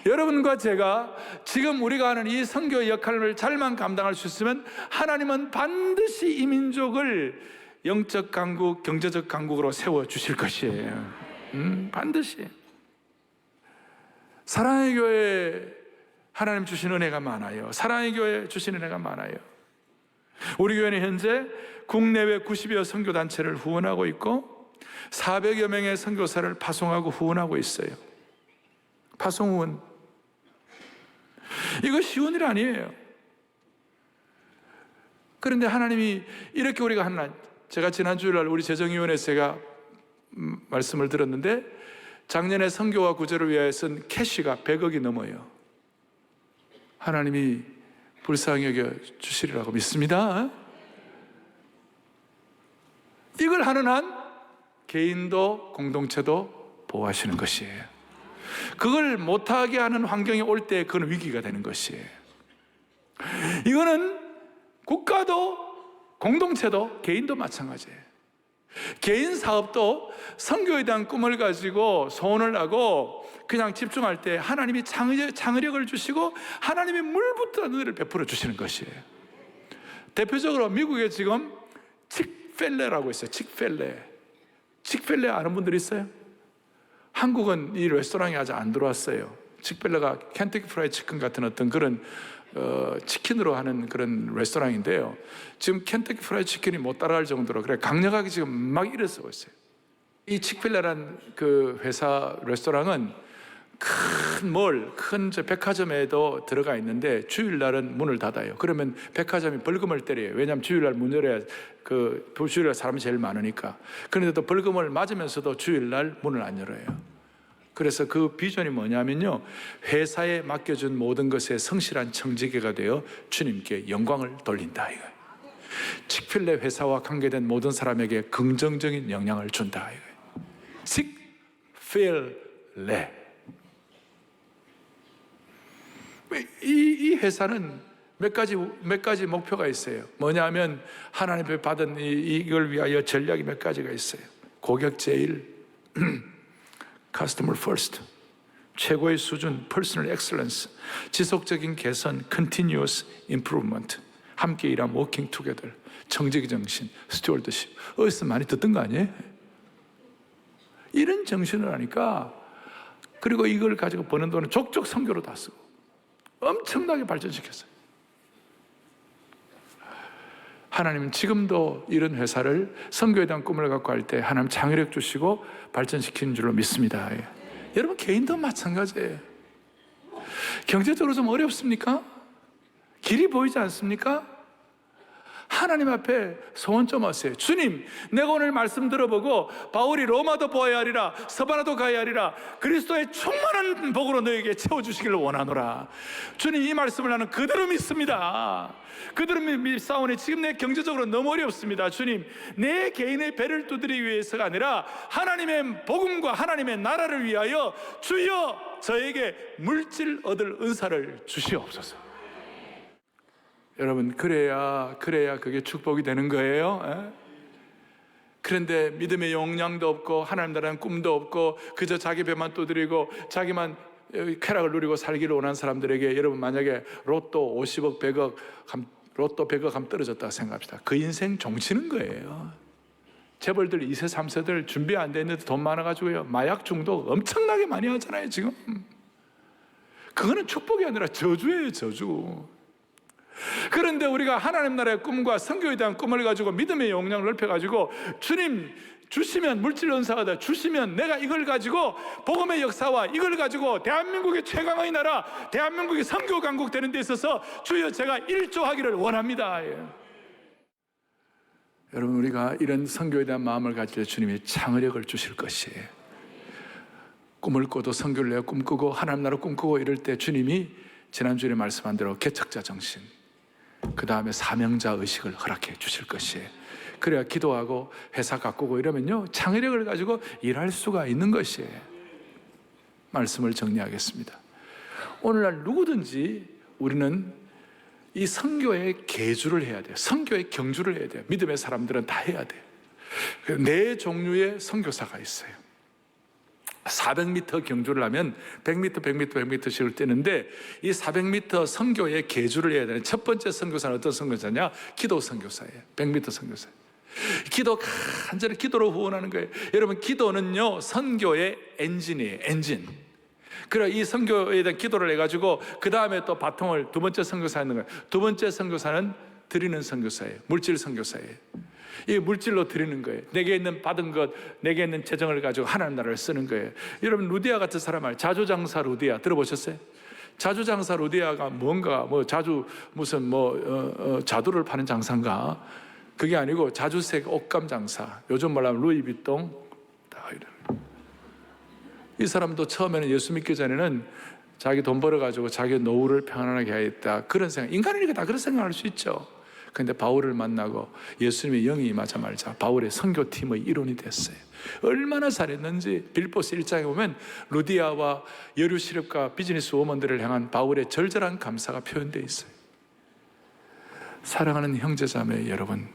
여러분과 제가 지금 우리가 하는 이 선교 역할을 잘만 감당할 수 있으면 하나님은 반드시 이 민족을 영적 강국, 경제적 강국으로 세워주실 것이에요. 반드시. 사랑의 교회 하나님 주신 은혜가 많아요. 사랑의 교회 주신 은혜가 많아요. 우리 교회는 현재 국내외 90여 선교단체를 후원하고 있고 400여 명의 선교사를 파송하고 후원하고 있어요. 파송 후원. 이거 쉬운 일 아니에요. 그런데 하나님이 이렇게 우리가 하나, 제가 지난 주일날 우리 재정위원회에서 제가 말씀을 들었는데 작년에 선교와 구제를 위하여 쓴 캐시가 100억이 넘어요. 하나님이 불쌍히 여겨 주시리라고 믿습니다. 이걸 하는 한 개인도 공동체도 보호하시는 것이에요. 그걸 못하게 하는 환경이 올 때 그건 위기가 되는 것이에요. 이거는 국가도 공동체도 개인도 마찬가지예요. 개인 사업도 선교에 대한 꿈을 가지고 소원을 하고 그냥 집중할 때 하나님이 창의력을 주시고 하나님이 물부터 은혜를 베풀어 주시는 것이에요. 대표적으로 미국에 지금 칙펠레라고 있어요. 칙펠레 아는 분들 있어요? 한국은 이 레스토랑이 아직 안 들어왔어요. 칙펠레가 켄터키 프라이드 치킨 같은 어떤 그런 치킨으로 하는 그런 레스토랑인데요. 지금 켄터키 프라이드 치킨이 못 따라갈 정도로 그래 강력하게 지금 막 일어서고 있어요. 이 칙펠레라는 그 회사 레스토랑은 큰 백화점에도 들어가 있는데 주일날은 문을 닫아요. 그러면 백화점이 벌금을 때려요. 왜냐하면 주일날 문 열어야 주일날 사람이 제일 많으니까. 그런데 또 벌금을 맞으면서도 주일날 문을 안 열어요. 그래서 그 비전이 뭐냐면요, 회사에 맡겨준 모든 것에 성실한 청지기가 되어 주님께 영광을 돌린다 이거예요. 칙필레 회사와 관계된 모든 사람에게 긍정적인 영향을 준다 이거예요. 칙필레. 이 회사는 몇 가지 목표가 있어요. 뭐냐면 하나님 앞에 받은 이걸 위하여 전략이 몇 가지가 있어요. 고객 제일, Customer first, 최고의 수준, Personal excellence, 지속적인 개선, Continuous improvement, 함께 일함, Working together, 청지기 정신, Stewardship. 어디서 많이 듣던 거 아니에요? 이런 정신을 하니까, 그리고 이걸 가지고 버는 돈은 족족 선교로 다 쓰고 엄청나게 발전시켰어요. 하나님은 지금도 이런 회사를 선교에 대한 꿈을 갖고 할 때 하나님 창의력 주시고 발전시키는 줄로 믿습니다. 여러분 개인도 마찬가지예요. 경제적으로 좀 어렵습니까? 길이 보이지 않습니까? 하나님 앞에 소원 좀 하세요. 주님, 내가 오늘 말씀 들어보고 바울이 로마도 보아야 하리라, 서바나도 가야 하리라, 그리스도의 충만한 복으로 너에게 채워주시기를 원하노라. 주님, 이 말씀을 나는 그대로 믿습니다. 그대로 믿사오니 지금 내 경제적으로 너무 어렵습니다. 주님, 내 개인의 배를 두드리기 위해서가 아니라 하나님의 복음과 하나님의 나라를 위하여 주여 저에게 물질 얻을 은사를 주시옵소서. 여러분 그래야 그게 축복이 되는 거예요. 그런데 믿음의 용량도 없고 하나님 나라는 꿈도 없고 그저 자기 배만 두드리고 자기만 쾌락을 누리고 살기를 원하는 사람들에게 여러분 만약에 로또 50억 100억 로또 100억 하면 떨어졌다고 생각합시다. 그 인생 종치는 거예요. 재벌들 2세 3세들 준비 안 돼 있는데 돈 많아가지고요 마약 중독 엄청나게 많이 하잖아요 지금. 그거는 축복이 아니라 저주예요, 저주. 그런데 우리가 하나님 나라의 꿈과 선교에 대한 꿈을 가지고 믿음의 용량을 넓혀가지고 주님 주시면 물질 은사가 주시면 내가 이걸 가지고 복음의 역사와 이걸 가지고 대한민국의 최강의 나라, 대한민국의 선교 강국 되는 데 있어서 주여 제가 일조하기를 원합니다. 여러분 우리가 이런 선교에 대한 마음을 가질 때 주님이 창의력을 주실 것이에요. 꿈을 꿔도 선교를 내가 꿈꾸고 하나님 나라 꿈꾸고 이럴 때 주님이 지난주에 말씀한 대로 개척자 정신, 그 다음에 사명자 의식을 허락해 주실 것이에요. 그래야 기도하고 회사 가꾸고 이러면요 창의력을 가지고 일할 수가 있는 것이에요. 말씀을 정리하겠습니다. 오늘날 누구든지 우리는 이 선교의 계주를 해야 돼요. 선교의 경주를 해야 돼요. 믿음의 사람들은 다 해야 돼요. 네 종류의 선교사가 있어요. 400m 경주를 하면 100m, 100m, 100m씩을 뛰는데, 이 400m 선교의 계주를 해야 되는 첫 번째 선교사는 어떤 선교사냐? 기도 선교사예요. 100m 선교사. 기도 간절히 기도로 후원하는 거예요. 여러분, 기도는요 선교의 엔진이에요. 엔진. 그래, 이 선교에 대한 기도를 해가지고 그 다음에 또 바통을 두 번째 선교사에 있는 거예요. 두 번째 선교사는 드리는 선교사예요. 물질 선교사예요. 이 물질로 드리는 거예요. 내게 있는 받은 것, 내게 있는 재정을 가지고 하나님 나라를 쓰는 거예요. 여러분, 루디아 같은 사람을 자주장사 루디아 들어보셨어요? 자주장사 루디아가 뭔가 자주 무슨 자두를 파는 장사인가? 그게 아니고 자주색 옷감 장사. 요즘 말하면 루이비통. 이 사람도 처음에는 예수 믿기 전에는 자기 돈 벌어가지고 자기 노후를 평안하게 해야겠다, 그런 생각, 인간이니까 다 그런 생각할 수 있죠. 그런데 바울을 만나고 예수님의 영이 임하자마자 바울의 선교팀의 일원이 됐어요. 얼마나 잘했는지 빌보스 1장에 보면 루디아와 여류 실업과 비즈니스 워먼들을 향한 바울의 절절한 감사가 표현되어 있어요. 사랑하는 형제자매 여러분,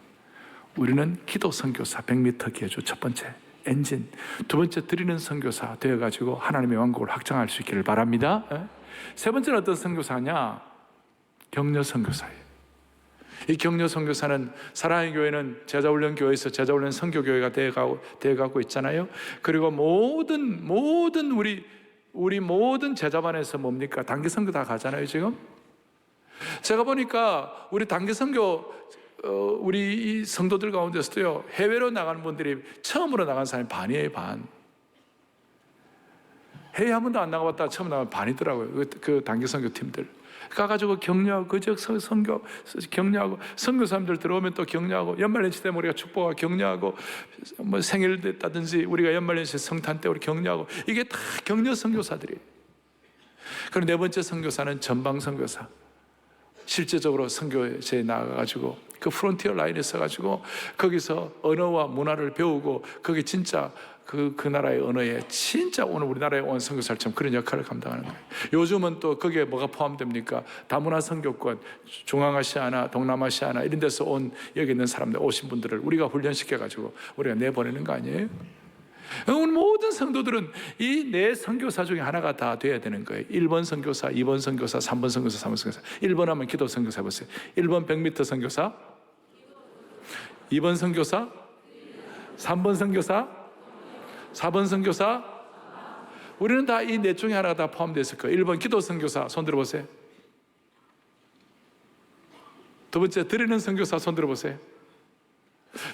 우리는 기도 선교사 100m 계주 첫 번째 엔진, 두 번째 드리는 선교사 되어가지고 하나님의 왕국을 확장할 수 있기를 바랍니다. 세 번째는 어떤 선교사냐? 격려 선교사예요. 이 격려 선교사는 사랑의 교회는 제자훈련 교회에서 제자훈련 선교교회가 되어가고 있잖아요. 그리고 모든 우리 모든 제자반에서 뭡니까? 단기 선교 다 가잖아요 지금. 제가 보니까 우리 단기 선교 우리 이 성도들 가운데서도요, 해외로 나가는 분들이 처음으로 나간 사람이 반이에요. 반. 해외 한 번도 안 나가봤다가 처음 나가면 반이더라고요. 그 단기 선교 팀들 가가지고 격려하고, 그저 선교 격려하고, 선교 사람들 들어오면 또 격려하고, 연말연시 때문에 우리가 축복하고 격려하고, 생일 됐다든지 우리가 연말연시 성탄 때 우리 격려하고, 이게 다 격려 선교사들이에요. 그리고 네 번째 선교사는 전방 선교사. 실제적으로 선교지에 나가가지고 그 프론티어 라인에 서가지고 거기서 언어와 문화를 배우고, 거기 진짜 그 나라의 언어에 진짜 오늘 우리나라에 온 선교사처럼 그런 역할을 감당하는 거예요. 요즘은 또 거기에 뭐가 포함됩니까? 다문화 선교권, 중앙아시아나 동남아시아나 이런 데서 온 여기 있는 사람들, 오신 분들을 우리가 훈련시켜가지고 우리가 내보내는 거 아니에요? 오늘 모든 성도들은 이 네 선교사 중에 하나가 다 돼야 되는 거예요. 1번 선교사, 2번 선교사, 3번 선교사, 3번 선교사. 1번 하면 기도 선교사 해보세요. 1번 100m 선교사, 2번 선교사, 3번 선교사, 4번 선교사. 우리는 다 이 넷 중에 하나가 다 포함되어 있을 거예요. 1번 기도 선교사, 손 들어보세요. 두 번째 드리는 선교사, 손 들어보세요.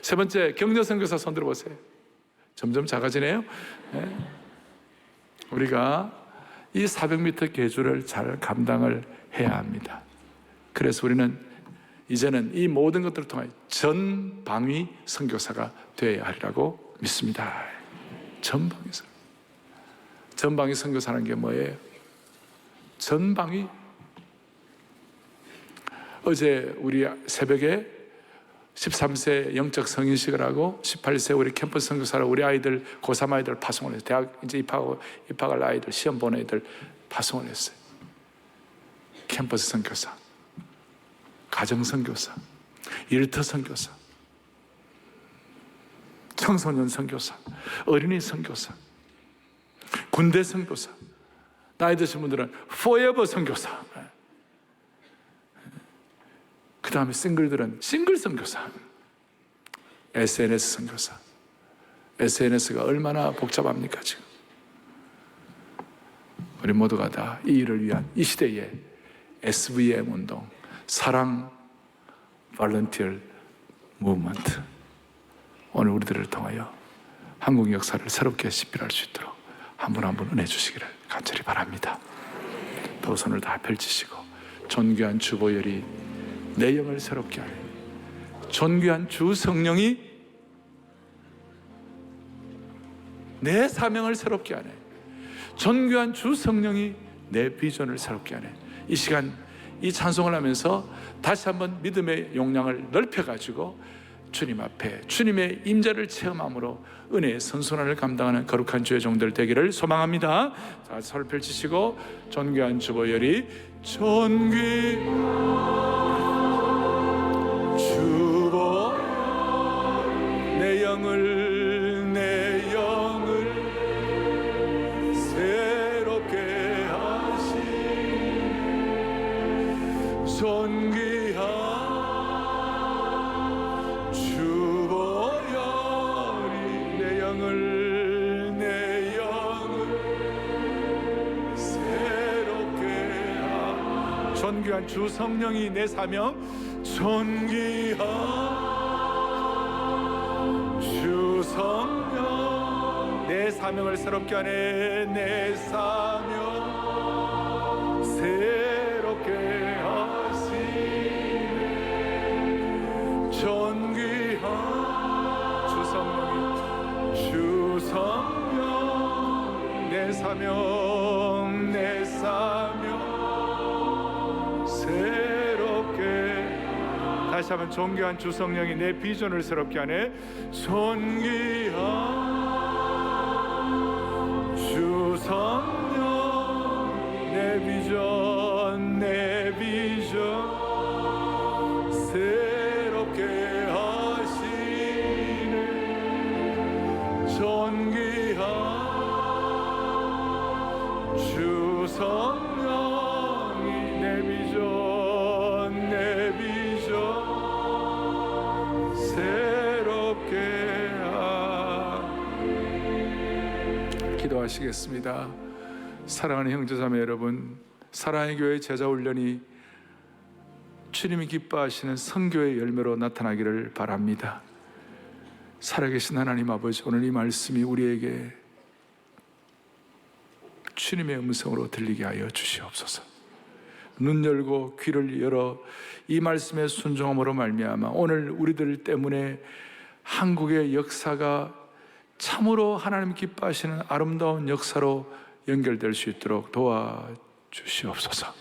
세 번째 격려 선교사, 손 들어보세요. 점점 작아지네요. 네. 우리가 이 400m 계주를 잘 감당을 해야 합니다. 그래서 우리는 이제는 이 모든 것들을 통해 전방위 선교사가 되어야 하리라고 믿습니다. 전방위 선교사라는 게 뭐예요? 전방위. 어제 우리 새벽에 13세 영적 성인식을 하고 18세 우리 캠퍼스 선교사로 우리 아이들, 고3 아이들 파송을 했어요. 대학 이제 입학할 아이들, 시험 보는 애들 파송을 했어요. 캠퍼스 선교사, 가정 선교사, 일터 선교사, 청소년 선교사, 어린이 선교사, 군대 선교사, 나이 드신 분들은 forever 선교사, 그 다음에 싱글들은 싱글 선교사, SNS 선교사. SNS가 얼마나 복잡합니까 지금. 우리 모두가 다 이 일을 위한 이 시대의 SVM 운동, 사랑 발런티어 무브먼트, 오늘 우리들을 통하여 한국 역사를 새롭게 집필할 수 있도록 한 분 한 분 은혜 주시기를 간절히 바랍니다. 두 손을 다 펼치시고, 존귀한 주보혈이 내 영을 새롭게 하네. 존귀한 주 성령이 내 사명을 새롭게 하네. 존귀한 주 성령이 내 비전을 새롭게 하네. 이 시간 이 찬송을 하면서 다시 한번 믿음의 용량을 넓혀가지고 주님 앞에 주님의 임재를 체험함으로 은혜의 선순환을 감당하는 거룩한 주의 종들 되기를 소망합니다. 자, 손을 펼치시고 존귀한 주보혈이 존귀 내 영을 새롭게 하시네. 존귀한 주 보혈이 내 영을 새롭게 하시네. 존귀한 주 성령이 내 사명, 존귀한 주 성령 내 사명을 새롭게 하네. 내 사명 새롭게 하시네. 존귀한 주 성령이 주 성령 내 사명 새롭게. 다시 한번 존귀한 주 성령이 내 비전을 새롭게 하네. 존귀한 주 성령 내 비전 새롭게 하시네. 존귀한 주 성령이 내 비전 새롭게 기도하시겠습니다. 사랑하는 형제자매 여러분, 사랑의 교회 제자훈련이 주님이 기뻐하시는 선교의 열매로 나타나기를 바랍니다. 살아계신 하나님 아버지, 오늘 이 말씀이 우리에게 주님의 음성으로 들리게 하여 주시옵소서. 눈 열고 귀를 열어 이 말씀의 순종함으로 말미암아 오늘 우리들 때문에 한국의 역사가 참으로 하나님 기뻐하시는 아름다운 역사로 연결될 수 있도록 도와주시옵소서.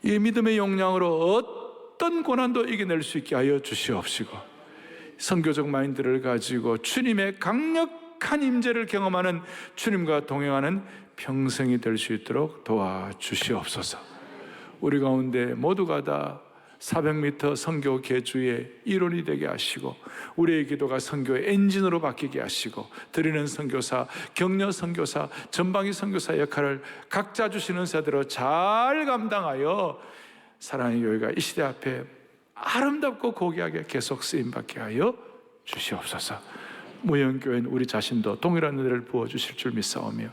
이 믿음의 용량으로 어떤 고난도 이겨낼 수 있게 하여 주시옵시고, 선교적 마인드를 가지고 주님의 강력한 임재를 경험하는, 주님과 동행하는 평생이 될 수 있도록 도와주시옵소서. 우리 가운데 모두가 다 400m 선교 개주의 일원이 되게 하시고, 우리의 기도가 선교의 엔진으로 바뀌게 하시고, 드리는 선교사, 격려 선교사, 전방위 선교사 역할을 각자 주시는 세대로 잘 감당하여 사랑의 교회가 이 시대 앞에 아름답고 고귀하게 계속 쓰임받게 하여 주시옵소서. 무형교회는 우리 자신도 동일한 은혜를 부어주실 줄 믿사오며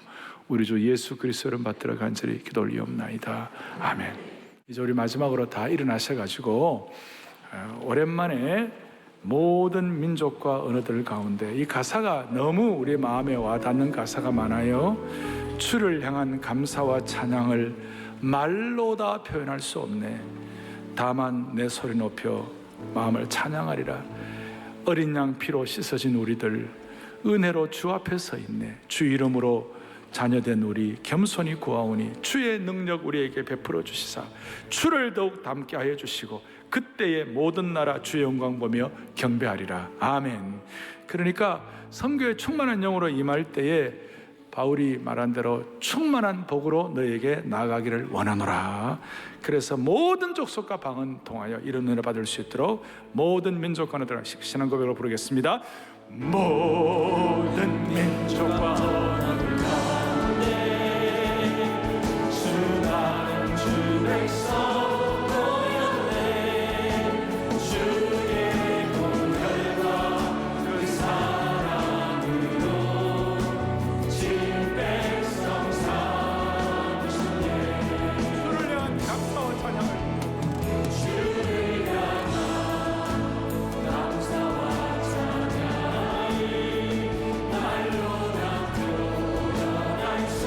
우리 주 예수 그리스도를 받들어 간절히 기도 올리옵나이다. 아멘. 이제 우리 마지막으로 다 일어나셔가지고 오랜만에 모든 민족과 언어들 가운데 이 가사가 너무 우리 마음에 와닿는 가사가 많아요. 주를 향한 감사와 찬양을 말로 다 표현할 수 없네. 다만 내 소리 높여 마음을 찬양하리라. 어린 양 피로 씻어진 우리들 은혜로 주 앞에 서 있네. 주 이름으로 자녀된 우리 겸손히 구하오니 주의 능력 우리에게 베풀어 주시사 주를 더욱 닮게 하여 주시고 그때의 모든 나라 주의 영광 보며 경배하리라. 아멘. 그러니까 선교에 충만한 영으로 임할 때에 바울이 말한 대로 충만한 복으로 너에게 나아가기를 원하노라. 그래서 모든 족속과 방언 통하여 이런 은혜 받을 수 있도록 모든 민족과 언어들 신앙 고백으로 부르겠습니다. 모든 민족과 언어들 가운데 주 나는 주 백성 날로 난 표현할 수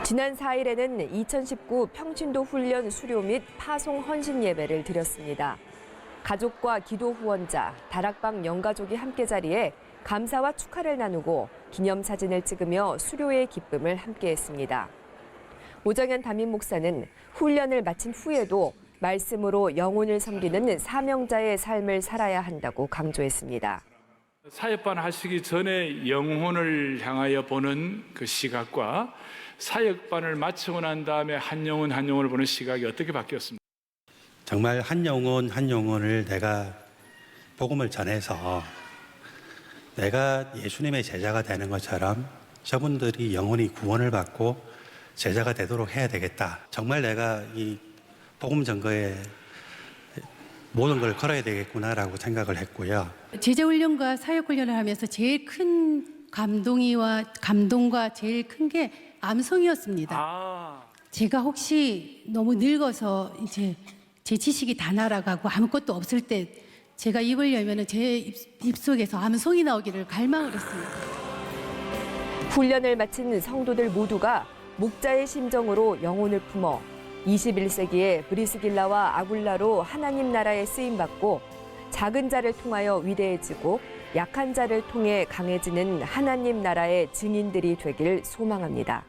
지난 4일에는 2019 평신도 훈련 수료 및 파송 헌신 예배를 드렸습니다. 가족과 기도 후원자, 다락방 영가족이 함께 자리에 감사와 축하를 나누고 기념사진을 찍으며 수료의 기쁨을 함께했습니다. 오정현 담임 목사는 훈련을 마친 후에도 말씀으로 영혼을 섬기는 사명자의 삶을 살아야 한다고 강조했습니다. 사역반 하시기 전에 영혼을 향하여 보는 그 시각과 사역반을 마치고 난 다음에 한 영혼 한 영혼을 보는 시각이 어떻게 바뀌었습니까? 정말 한 영혼 한 영혼을 내가 복음을 전해서 내가 예수님의 제자가 되는 것처럼 저분들이 영혼이 구원을 받고 제자가 되도록 해야 되겠다. 정말 내가 이 복음 전거에 모든 걸 걸어야 되겠구나라고 생각을 했고요. 제자훈련과 사역훈련을 하면서 제일 큰 감동과 제일 큰 게 암송이었습니다. 제가 혹시 너무 늙어서 이제 제 지식이 다 날아가고 아무것도 없을 때 제가 입을 열면은 제 입속에서 암송이 나오기를 갈망을 했습니다. 훈련을 마친 성도들 모두가 목자의 심정으로 영혼을 품어 21세기에 브리스길라와 아굴라로 하나님 나라에 쓰임받고 작은 자를 통하여 위대해지고 약한 자를 통해 강해지는 하나님 나라의 증인들이 되길 소망합니다.